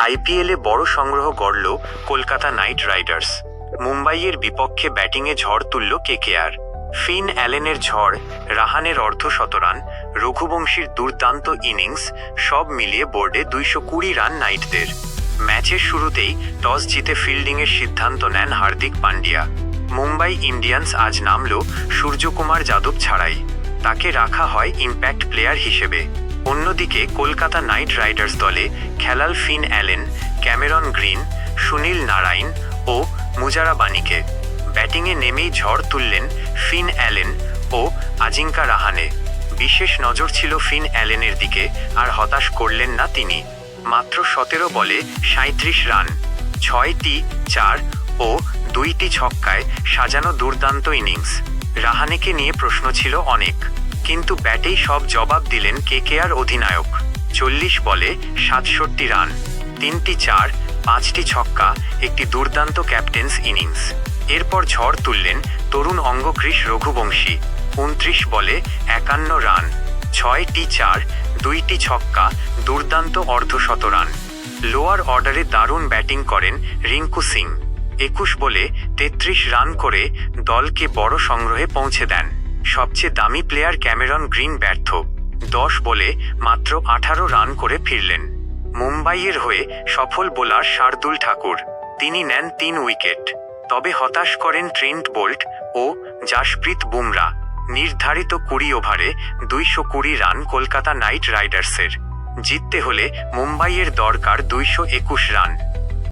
আইপিএলে বড় সংগ্রহ গড়ল কলকাতা নাইট রাইডার্স। মুম্বাইয়ের বিপক্ষে ব্যাটিংয়ে ঝড় তুলল কেকেআর। ফিন অ্যালেনের ঝড়, রাহানের অর্ধশতরান, রঘুবংশীর দুর্দান্ত ইনিংস সব মিলিয়ে বোর্ডে 220 রান নাইটদের। ম্যাচের শুরুতেই টস জিতে ফিল্ডিংয়ের সিদ্ধান্ত নেন হার্দিক পান্ডিয়া। মুম্বাই ইন্ডিয়ান্স আজ নামল সূর্যকুমার যাদব ছাড়াই, তাকে রাখা হয় ইম্প্যাক্ট প্লেয়ার হিসেবে। অন্যদিকে কলকাতা নাইট রাইডার্স দলে খেলাল Finn Allen, Cameron Green, Sunil Narine ও মুজারা বানিকে। ব্যাটিংয়ে নেমেই ঝড় তুললেন ফিন অ্যালেন ও আজিঙ্কা রাহানে। বিশেষ নজর ছিল ফিন অ্যালেনের দিকে, আর হতাশ করলেন না তিনি। মাত্র 17 বলে 37 রান, 6টি 4 ও 2টি ছক্কায় সাজানো দুর্দান্ত ইনিংস। রাহানেকে নিয়ে প্রশ্ন ছিল অনেক, কিন্তু ব্যাটেই সব জবাব দিলেন কেকেআর অধিনায়ক। 40 বলে 67 রান, 3টি 4, 5টি ছক্কা, একটি দুর্দান্ত ক্যাপ্টেন্স ইনিংস। এরপর ঝড় তুললেন তরুণ অঙ্গক্রিস রঘুবংশী। 29 বলে 51 রান, 6টি 4, 2টি ছক্কা, দুর্দান্ত অর্ধশতরান। লোয়ার অর্ডারে দারুণ ব্যাটিং করেন রিঙ্কু সিং। 21 বলে 33 রান করে দলকে বড় সংগ্রহে পৌঁছে দেন। সবচেয়ে দামি প্লেয়ার ক্যামেরন গ্রিন ব্যর্থ, 10 বলে মাত্র 18 রান করে ফিরলেন। মুম্বাইয়ের হয়ে সফল বোলার শার্দুল ঠাকুর, তিনি নেন 3 উইকেট। তবে হতাশ করেন ট্রেন্ট বোল্ট ও জাসপ্রীত বুমরা। নির্ধারিত 20 ওভারে 220 রান কলকাতা নাইট রাইডার্সের। জিততে হলে মুম্বাইয়ের দরকার 221 রান।